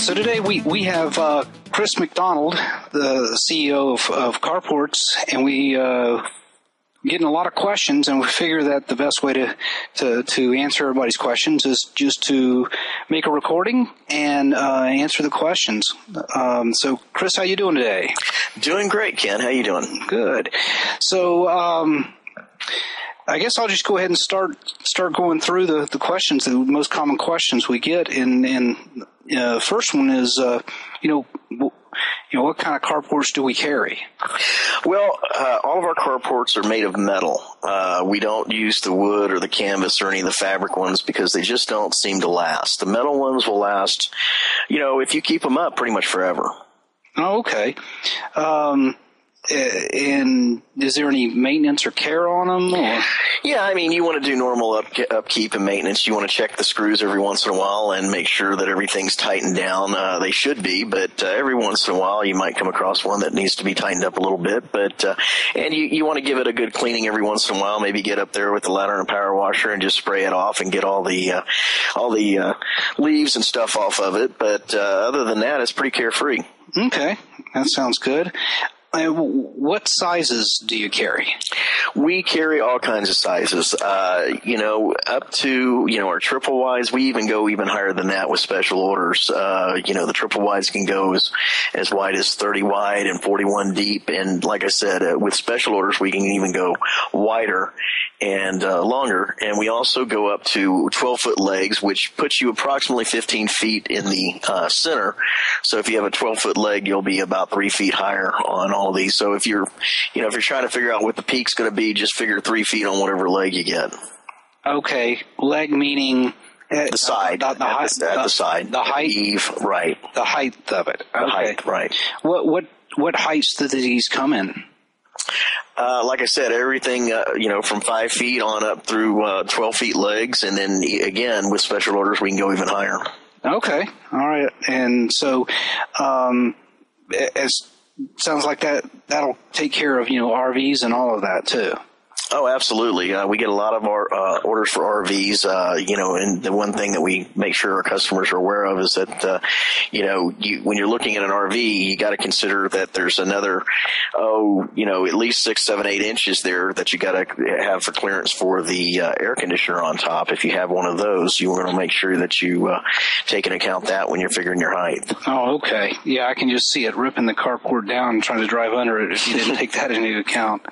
So today we have Chris McDonald, the CEO of Carports, and we getting a lot of questions, and we figure that the best way to answer everybody's questions is just to make a recording and answer the questions. So Chris, how you doing today? Doing great, Ken. How you doing? Good. So I guess I'll just go ahead and start going through the questions, the most common questions we get. And first one is, what kind of carports do we carry? Well, all of our carports are made of metal. We don't use the wood or the canvas or any of the fabric ones because they just don't seem to last. The metal ones will last, if you keep them up, pretty much forever. Oh, okay. And is there any maintenance or care on them? Or? Yeah, I mean, you want to do normal upkeep and maintenance. You want to check the screws every once in a while and make sure that everything's tightened down. They should be, but every once in a while you might come across one that needs to be tightened up a little bit. But and you want to give it a good cleaning every once in a while. Maybe get up there with the ladder and power washer and just spray it off and get all the leaves and stuff off of it. But other than that, it's pretty carefree. Okay, that sounds good. What sizes do you carry? We carry all kinds of sizes, up to, our triple wides. We even go even higher than that with special orders. The triple wides can go as wide as 30 wide and 41 deep. And like I said, with special orders, we can even go wider and longer. And we also go up to 12-foot legs, which puts you approximately 15 feet in the center. So if you have a 12-foot leg, you'll be about 3 feet higher on all of these. So if you're trying to figure out what the peak's going to be, just figure 3 feet on whatever leg you get. Okay, leg meaning the side, the height, the side, the height, the eave, right? The height of it. Okay. The height, right? What heights do these come in? Like I said, everything, from 5 feet on up through 12 feet legs, and then again with special orders we can go even higher. Okay, all right, and so sounds like that'll take care of RVs and all of that too. Oh, absolutely. We get a lot of our orders for RVs, and the one thing that we make sure our customers are aware of is that, when you're looking at an RV, you got to consider that there's another, at least 6, 7, 8 inches there that you got to have for clearance for the air conditioner on top. If you have one of those, you want to make sure that you take into account that when you're figuring your height. Oh, okay. Yeah, I can just see it ripping the carport down and trying to drive under it if you didn't take that into account.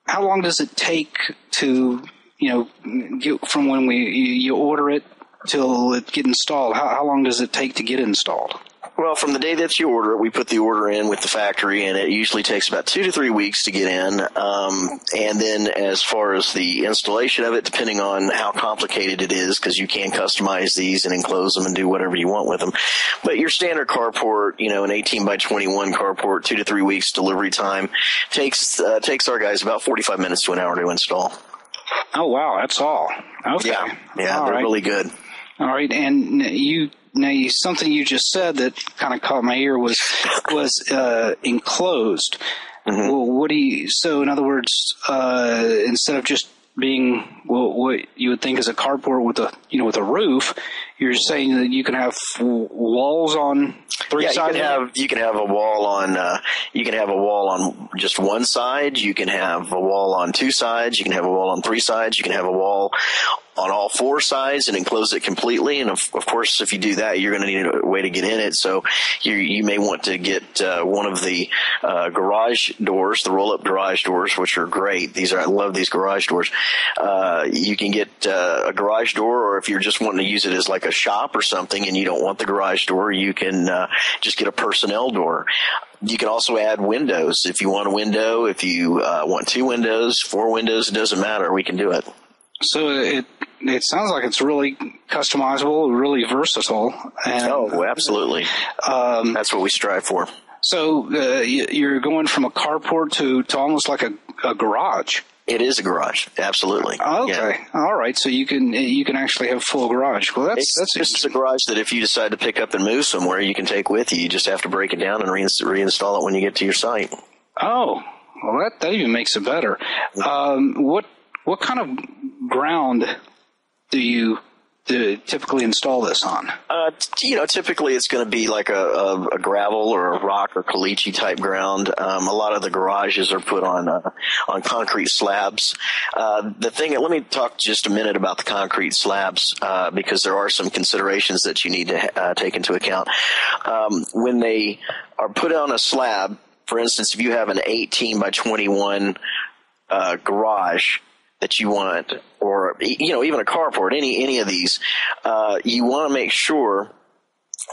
How long does it take to, get from when you order it till it get installed? How long does it take to get installed? Well, from the day that you order it, we put the order in with the factory, and it usually takes about 2 to 3 weeks to get in. And then as far as the installation of it, depending on how complicated it is, because you can customize these and enclose them and do whatever you want with them. But your standard carport, an 18 by 21 carport, 2 to 3 weeks delivery time, takes our guys about 45 minutes to an hour to install. Oh, wow. That's all. Okay. Yeah, all they're really good. All right. And something you just said that kind of caught my ear was enclosed. Mm-hmm. Well, so in other words, instead of just being what you would think is a carport with a roof, you're saying that you can have walls on three sides? You can have a wall on just one side. You can have a wall on 2 sides. You can have a wall on 3 sides. You can have a wall on all 4 sides and enclose it completely. And of course, if you do that, you're going to need a way to get in it. So you may want to get one of the garage doors, the roll-up garage doors, which are great. I love these garage doors. You can get a garage door, or if you're just wanting to use it as like a shop or something and you don't want the garage door, you can just get a personnel door. You can also add windows. If you want a window, if you want 2 windows, 4 windows, it doesn't matter. We can do it. So it sounds like it's really customizable, really versatile. And, absolutely. That's what we strive for. So you're going from a carport to almost like a garage. It is a garage, absolutely. Okay, yeah. All right. So you can actually have full garage. Well, that's just a garage that if you decide to pick up and move somewhere, you can take with you. You just have to break it down and reinstall it when you get to your site. Oh, well, that even makes it better. What kind of ground do you typically install this on? Typically it's going to be like a gravel or a rock or caliche type ground. A lot of the garages are put on concrete slabs. Let me talk just a minute about the concrete slabs, because there are some considerations that you need to take into account. When they are put on a slab, for instance, if you have an 18 by 21 garage that you want, or even a carport, any of these, you want to make sure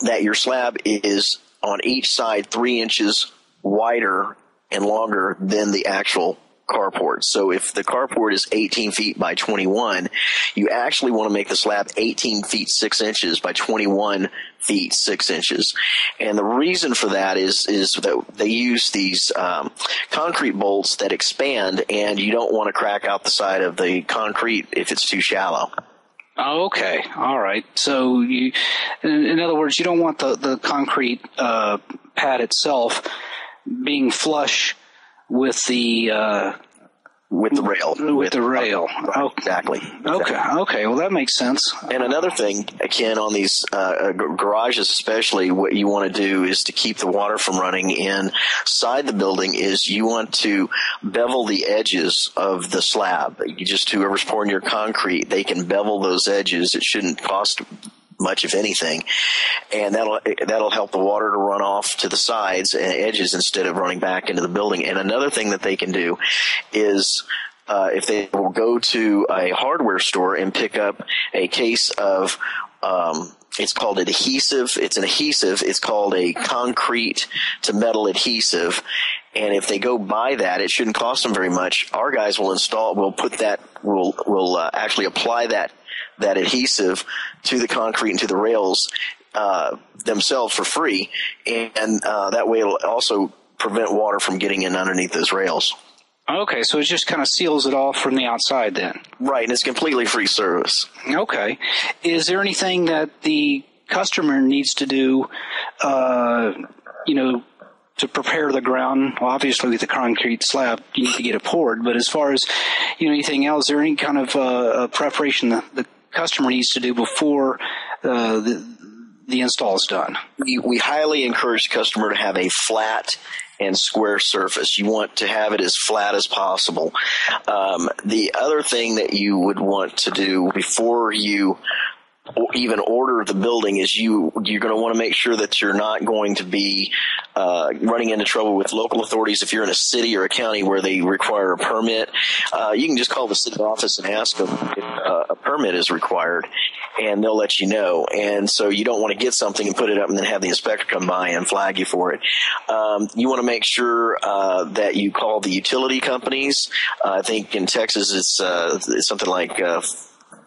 that your slab is on each side 3 inches wider and longer than the actual carport. So if the carport is 18 feet by 21, you actually want to make the slab 18 feet 6 inches by 21 feet 6 inches. And the reason for that is that they use these concrete bolts that expand, and you don't want to crack out the side of the concrete if it's too shallow. Oh, okay. All right. So in other words, you don't want the concrete pad itself being flush with the rail. With the rail. Right, exactly. Okay. Well, that makes sense. And another thing, Ken, on these garages especially, what you want to do is to keep the water from running inside the building is you want to bevel the edges of the slab. Whoever's pouring your concrete, they can bevel those edges. It shouldn't cost much, if anything, and that'll help the water to run off to the sides and edges instead of running back into the building. And another thing that they can do is if they will go to a hardware store and pick up a case of it's called adhesive. It's an adhesive. It's called a concrete to metal adhesive. And if they go buy that, it shouldn't cost them very much. Our guys will actually apply that adhesive to the concrete and to the rails themselves for free, and that way it'll also prevent water from getting in underneath those rails. Okay, so it just kind of seals it off from the outside then. Right, and it's completely free service. Okay. Is there anything that the customer needs to do, to prepare the ground? Well, obviously with the concrete slab, you need to get it poured, but as far as, anything else, is there any kind of preparation the customer needs to do before the install is done? We highly encourage the customer to have a flat and square surface. You want to have it as flat as possible. The other thing that you would want to do before you even order the building is you're going to want to make sure that you're not going to be running into trouble with local authorities. If you're in a city or a county where they require a permit, you can just call the city office and ask them if a permit is required, and they'll let you know. And so you don't want to get something and put it up and then have the inspector come by and flag you for it. You want to make sure that you call the utility companies. I think in Texas it's something like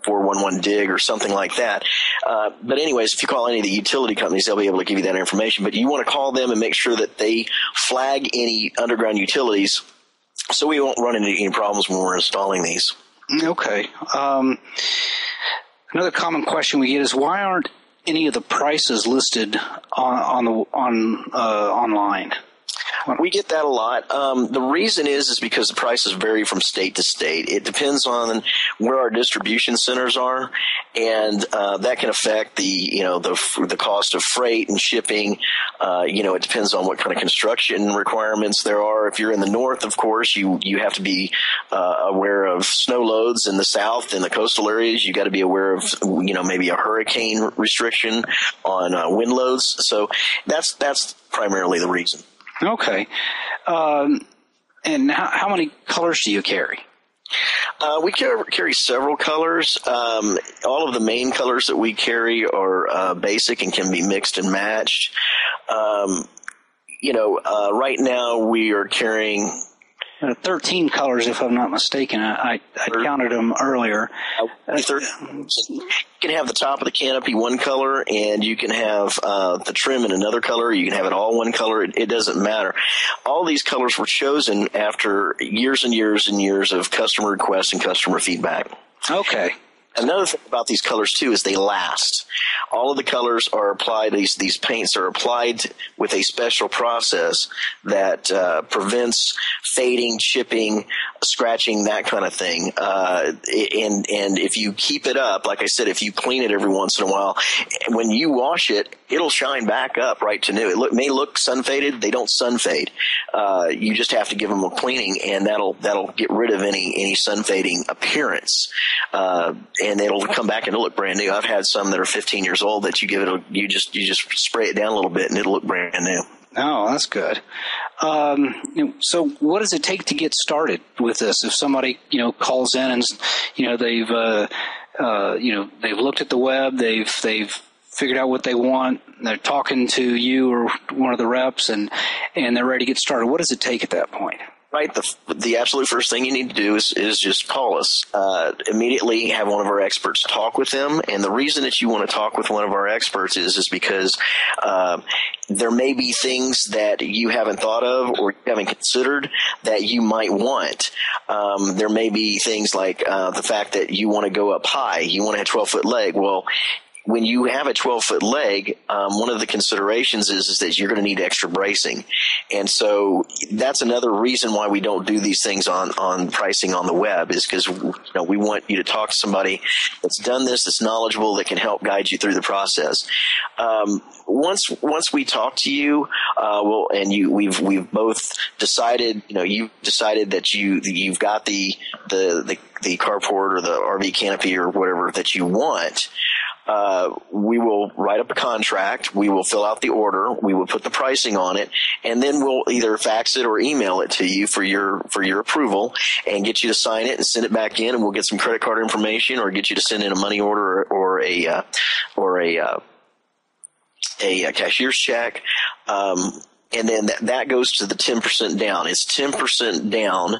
411 dig or something like that. But anyways, if you call any of the utility companies, they'll be able to give you that information. But you want to call them and make sure that they flag any underground utilities so we won't run into any problems when we're installing these. Okay. Another common question we get is, why aren't any of the prices listed online? We get that a lot. The reason is because the prices vary from state to state. It depends on where our distribution centers are, and that can affect the cost of freight and shipping. It depends on what kind of construction requirements there are. If you're in the north, of course, you have to be aware of snow loads. In the south, in the coastal areas, you got to be aware of maybe a hurricane restriction on wind loads. So that's primarily the reason. Okay. And how many colors do you carry? We carry several colors. All of the main colors that we carry are basic and can be mixed and matched. Right now we are carrying 13 colors, if I'm not mistaken. I counted them earlier. You can have the top of the canopy one color, and you can have the trim in another color. You can have it all one color. It doesn't matter. All these colors were chosen after years and years and years of customer requests and customer feedback. Okay. Another thing about these colors too is they last. All of the colors are applied. These paints are applied with a special process that prevents fading, chipping, scratching, that kind of thing. And if you keep it up, like I said, if you clean it every once in a while, when you wash it, it'll shine back up right to new. It may look sun faded. They don't sun fade. You just have to give them a cleaning, and that'll get rid of any sun fading appearance. And it'll come back and it'll look brand new. I've had some that are 15 years old that you just spray it down a little bit and it'll look brand new. Oh, that's good. So what does it take to get started with this? If somebody, calls in and, they've looked at the web, they've figured out what they want, they're talking to you or one of the reps and they're ready to get started. What does it take at that point? Right. The absolute first thing you need to do is just call us. Immediately have one of our experts talk with them. And the reason that you want to talk with one of our experts is because there may be things that you haven't thought of or you haven't considered that you might want. There may be things like the fact that you want to go up high. You want to have a 12-foot leg. Well, when you have a 12-foot leg, one of the considerations is that you're going to need extra bracing. And so that's another reason why we don't do these things on pricing on the web, is because we want you to talk to somebody that's done this, that's knowledgeable, that can help guide you through the process. Once we talk to you, we've both decided, you've decided that you've got the carport or the RV canopy or whatever that you want. We will write up a contract. We will fill out the order. We will put the pricing on it, and then we'll either fax it or email it to you for your approval, and get you to sign it and send it back in. And we'll get some credit card information, or get you to send in a money order or a cashier's check. And then that goes to the 10% down. It's 10% down,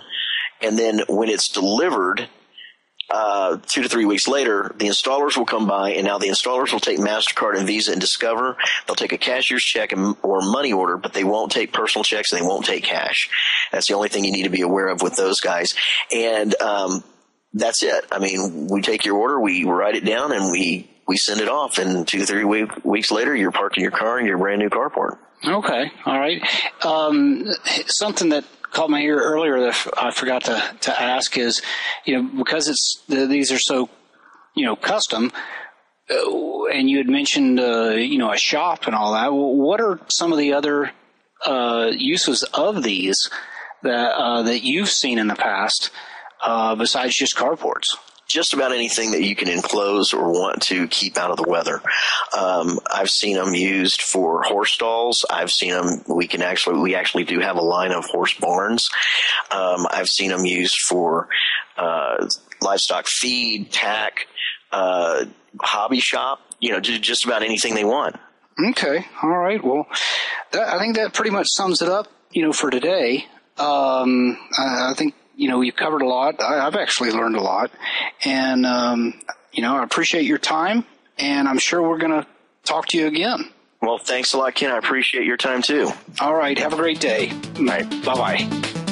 and then when it's delivered, 2 to 3 weeks later, the installers will come by, and now the installers will take MasterCard and Visa and Discover. They'll take a cashier's check or money order, but they won't take personal checks and they won't take cash. That's the only thing you need to be aware of with those guys. And that's it. I mean, we take your order, we write it down, and we send it off. And 2 to 3 weeks later, you're parking your car in your brand new carport. Okay. All right. Something that caught my ear earlier that I forgot to ask is, because these are so, custom, and you had mentioned, a shop and all that. What are some of the other uses of these that you've seen in the past besides just carports? Just about anything that you can enclose or want to keep out of the weather. I've seen them used for horse stalls. I've seen them. We actually do have a line of horse barns. I've seen them used for livestock feed, tack, hobby shop. Just about anything they want. Okay. All right. Well, I think that pretty much sums it up. For today. I think. You've covered a lot. I've actually learned a lot. And, I appreciate your time, and I'm sure we're going to talk to you again. Well, thanks a lot, Ken. I appreciate your time, too. All right. Have a great day. All right. Bye-bye.